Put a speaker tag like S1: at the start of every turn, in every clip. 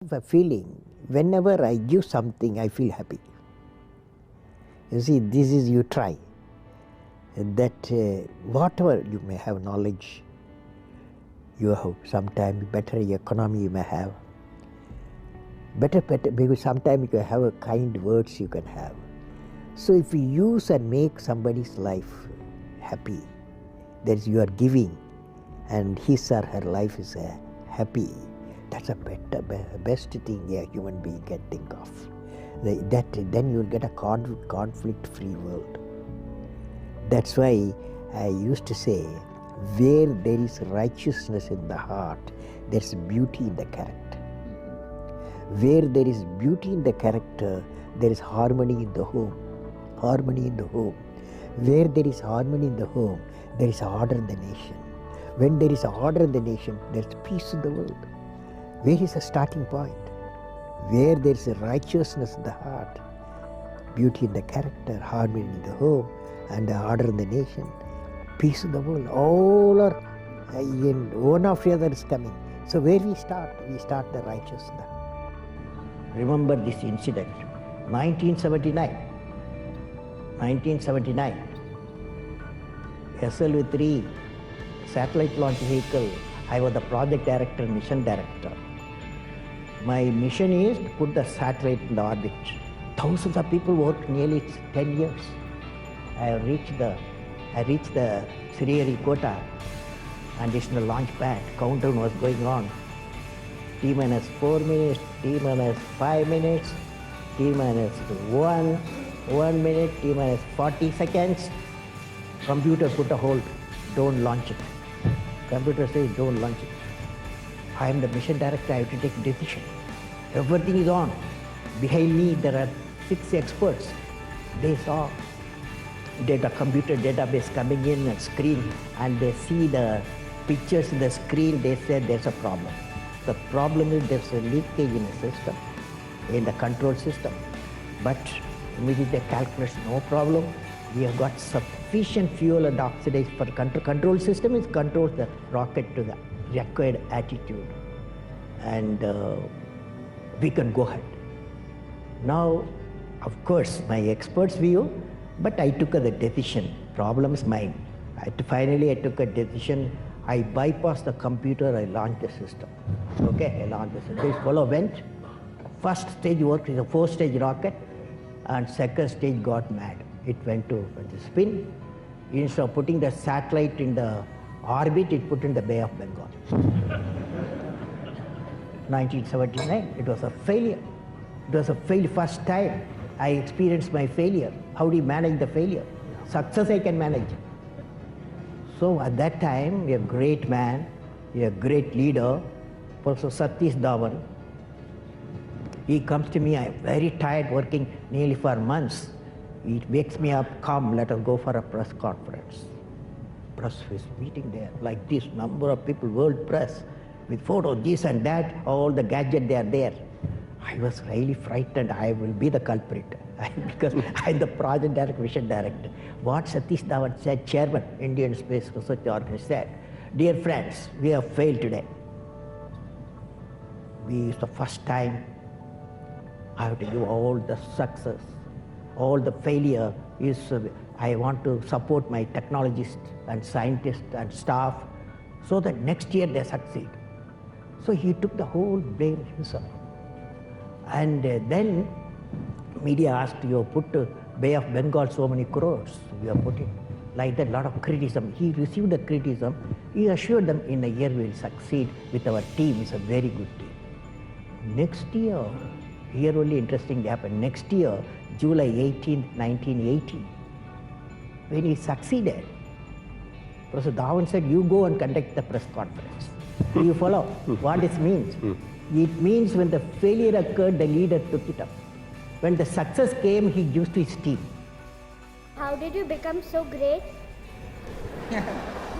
S1: have a feeling, whenever I give something, I feel happy. You see, this is you try. That whatever you may have knowledge, you have sometimes better economy you may have. Better, because sometimes you have a kind words you can have. So if you use and make somebody's life happy, that is you are giving, and his or her life is happy, that's a best thing a human being can think of. Then you will get a conflict-free world. That's why I used to say, where there is righteousness in the heart, there's beauty in the character. Where there is beauty in the character, there is harmony in the home. Harmony in the home. Where there is harmony in the home, there is order in the nation. When there is order in the nation, there is peace in the world. Where is the starting point? Where there is righteousness in the heart, beauty in the character, harmony in the home, and order in the nation, peace in the world. All are in one after the other is coming. So where we start? We start the righteousness. Remember this incident, 1979, SLV-3 satellite launch vehicle. I was the project director, mission director. My mission is to put the satellite in the orbit. Thousands of people worked nearly 10 years. I reached the Sriharikota, and it's in the launch pad. Countdown was going on. T-minus 4 minutes, T-minus 5 minutes, T-minus 1 minute, T-minus 40 seconds. Computer put a hold, don't launch it. Computer says don't launch it. I am the mission director, I have to take a decision. Everything is on. Behind me there are 6 experts. They saw the computer database coming in and screen, and they see the pictures in the screen. They said there's a problem. The problem is there's a leakage in the system, in the control system. But immediately calculus, no problem. We have got sufficient fuel and oxidation for control. Control system is controls the rocket to the required attitude, and we can go ahead. Now, of course, my expert's view, but I took the decision. Problem is mine. Finally, I took a decision. I bypassed the computer, I launched the system. Okay, I launched the system. This fellow went. First stage worked is a 4-stage rocket, and second stage got mad. It went to spin. Instead of putting the satellite in the orbit, it put in the Bay of Bengal. 1979, it was a failure. It was a failure. First time I experienced my failure. How do you manage the failure? Success I can manage. So at that time, a great man, a great leader, Professor Satish Dhawan, he comes to me, I'm very tired working nearly for months. He wakes me up, come, let us go for a press conference. Press is meeting there, like this, number of people, world press, with photos, this and that, all the gadgets, they are there. I was really frightened, I will be the culprit, because I'm the project director, mission director. What Satish Dhawan said, chairman, Indian Space Research Organization, said, dear friends, we have failed today. It's the first time I have to give all the success, all the failure is, I want to support my technologists and scientists and staff so that next year they succeed. So he took the whole blame himself. And then media asked, you have put Bay of Bengal so many crores, you have put it. Like that, a lot of criticism. He received the criticism. He assured them in a year we will succeed with our team. It's a very good team. Next year, here only interesting happened. Next year, July 18th, 1980, when he succeeded, Professor Dhawan said, you go and conduct the press conference. Do you follow what this means? It means when the failure occurred, the leader took it up. When the success came, he gives to his team.
S2: How did you become so great?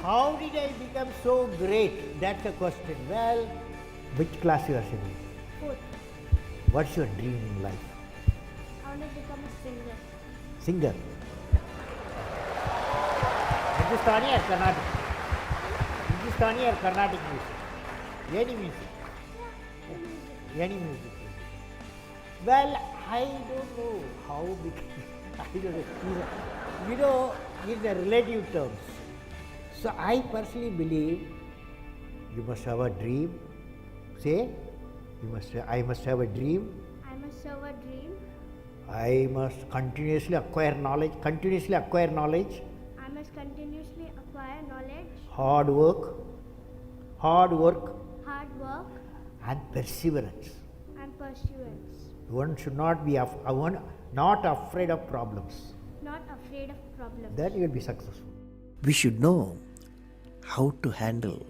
S1: How did I become so great? That's a question. Well, which class you are sitting?
S2: 4th.
S1: What's your dream in life?
S2: I want to become a singer.
S1: Singer. Hindustani or Carnatic? Hindustani or Carnatic music? Any music. Any music. Well, I don't know how big. I don't know. In the relative terms. So I personally believe you must have a dream. Say, I must have a dream.
S2: I must have a dream.
S1: I must continuously acquire knowledge. Continuously acquire knowledge.
S2: I must continuously acquire knowledge.
S1: Hard work. Hard work.
S2: Hard work.
S1: And perseverance.
S2: And pursuance.
S1: One should not be not afraid of problems.
S2: Not afraid of problems.
S1: Then you will be successful.
S3: We should know how to handle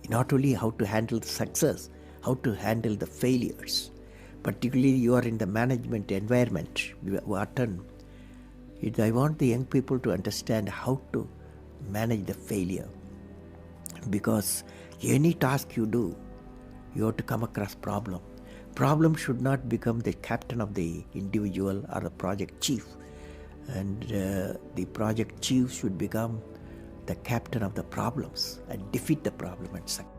S3: not only how to handle the success, how to handle the failures. Particularly you are in the management environment, I want the young people to understand how to manage the failure. Because any task you do, you have to come across problem. Problem should not become the captain of the individual or the project chief. And the project chief should become the captain of the problems and defeat the problem and succeed.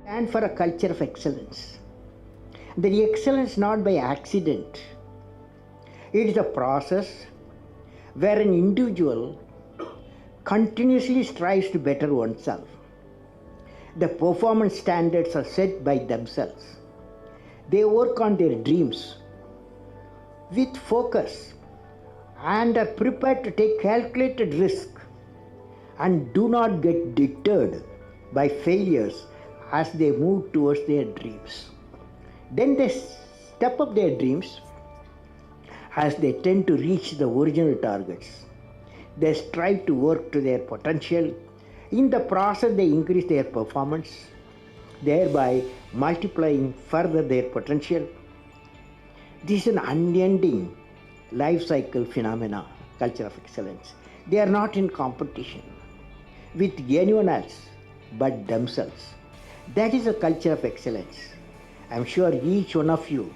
S1: And for a culture of excellence. The excellence not by accident. It is a process where an individual continuously strives to better oneself. The performance standards are set by themselves. They work on their dreams with focus and are prepared to take calculated risk and do not get deterred by failures as they move towards their dreams. Then they step up their dreams as they tend to reach the original targets. They strive to work to their potential. In the process, they increase their performance, thereby multiplying further their potential. This is an unending life cycle phenomena, culture of excellence. They are not in competition with anyone else but themselves. That is a culture of excellence. I am sure each one of you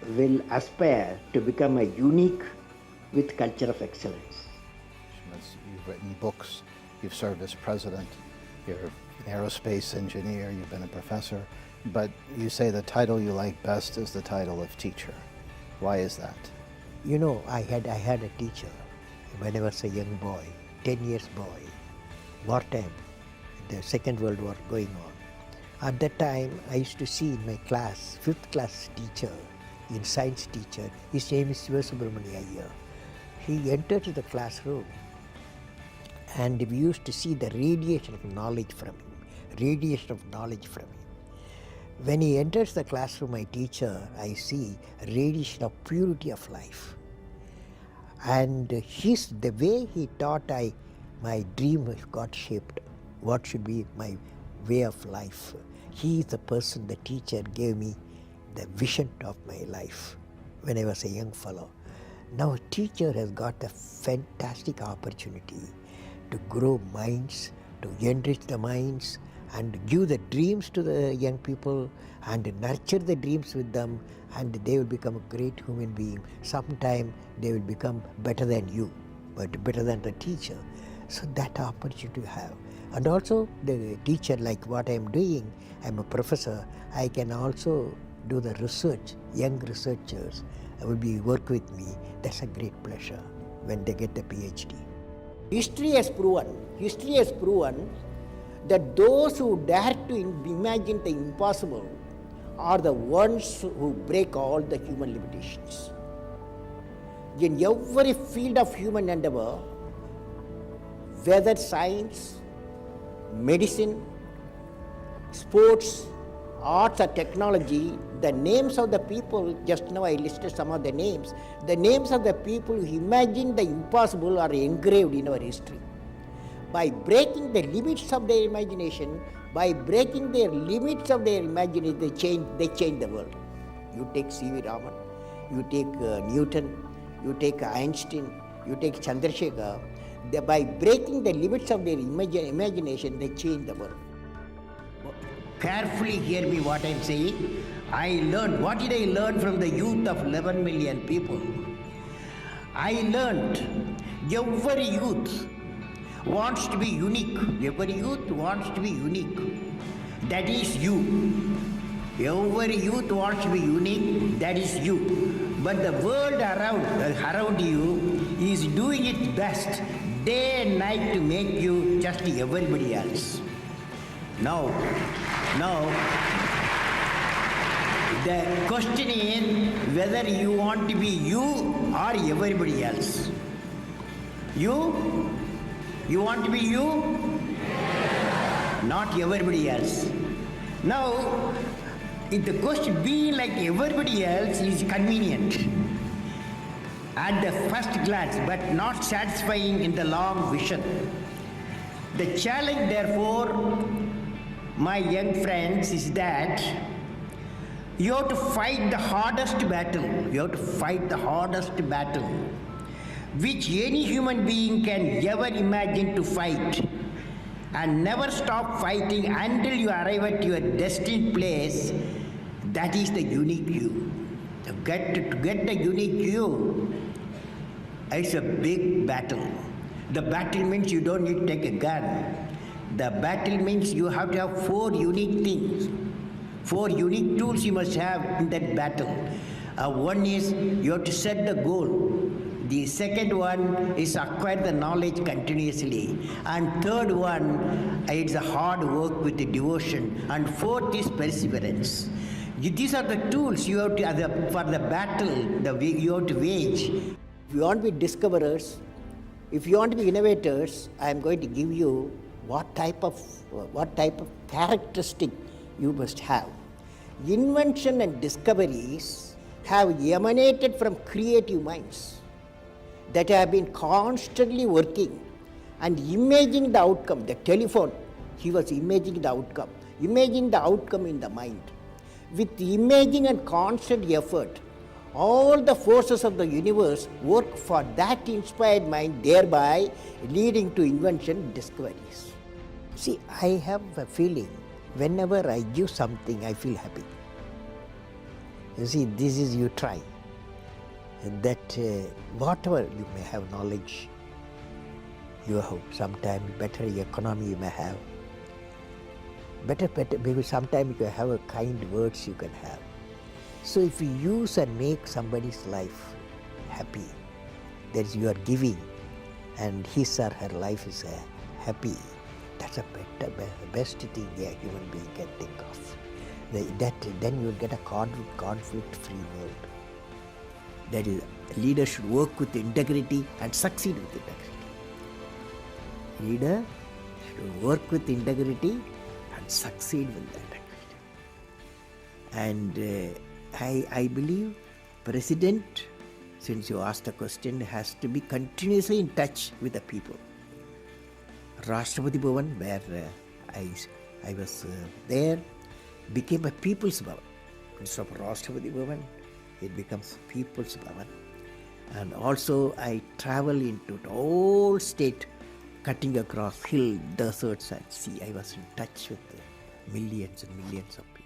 S1: will aspire to become a unique with culture of excellence.
S4: You've written books, you've served as president, you're an aerospace engineer, you've been a professor, but you say the title you like best is the title of teacher. Why is that?
S3: You know, I had a teacher when I was a young boy, 10 years boy, wartime, the Second World War going on. At that time, I used to see in my class, 5th class teacher, in science teacher, his name is Sivasubramania Iyer. He entered the classroom and we used to see the radiation of knowledge from him. When he enters the classroom, my teacher, I see a radiation of purity of life. And the way he taught, my dream got shaped. What should be my way of life? He is the person, the teacher gave me the vision of my life when I was a young fellow. Now a teacher has got a fantastic opportunity to grow minds, to enrich the minds, and give the dreams to the young people and nurture the dreams with them, and they will become a great human being. Sometime they will become better than you, but better than the teacher. So that opportunity you have. And also the teacher, like what I am doing, I am a professor, I can also do the research. Young researchers will work with me. That's a great pleasure when they get the PhD. History has proven that those who dare to imagine the impossible are the ones who break all the human limitations. In every field of human endeavor, whether science, medicine, sports, arts or technology, the names of the people, just now I listed some of the names of the people who imagined the impossible are engraved in our history. By breaking the limits of their imagination, they change the world. You take C.V. Raman, you take Newton, you take Einstein, you take Chandrasekhar. By breaking the limits of their imagination, they change the world. Carefully hear me what I am saying. What did I learn from the youth of 11 million people? I learned every youth wants to be unique. Every youth wants to be unique.
S5: That is you. Every youth wants to be unique, that is you. But the world around you is doing its best day and night to make you just everybody else. Now, the question is whether you want to be you or everybody else. You? You want to be you? Not everybody else. Now, if the question being like everybody else is convenient at the first glance but not satisfying in the long vision. The challenge, therefore, my young friends, is that you have to fight the hardest battle. You have to fight the hardest battle which any human being can ever imagine to fight, and never stop fighting until you arrive at your destined place. That is the unique you. To get the unique you, it's a big battle. The battle means you don't need to take a gun. The battle means you have to have 4 unique things. 4 unique tools you must have in that battle. One is you have to set the goal. The second one is acquire the knowledge continuously. And third one, it's a hard work with the devotion. And fourth is perseverance. These are the tools you have to, for the battle you have to wage.
S3: If you want to be discoverers, if you want to be innovators, I am going to give you what type of characteristic you must have. Invention and discoveries have emanated from creative minds that have been constantly working and imagining the outcome. The telephone, he was imagining the outcome in the mind. With imaging and constant effort, all the forces of the universe work for that inspired mind, thereby leading to invention and discoveries. See, I have a feeling whenever I give something, I feel happy. You see, this is you try. That whatever you may have knowledge, you have sometimes better economy you may have, better, maybe sometimes you have a kind words you can have. So if you use and make somebody's life happy, that is you are giving, and his or her life is happy, that's a best thing a human being can think of. Then you will get a conflict-free world. That is, leaders should work with integrity and succeed with integrity. Leader should work with integrity and succeed with integrity. And I believe President, since you asked the question, has to be continuously in touch with the people. Rashtrapati Bhavan, where I was there, became a People's Bhavan. Instead of Rashtrapati Bhavan, it becomes People's Bhavan. And also I travel into the whole state, cutting across hill, deserts and sea. I was in touch with millions and millions of people.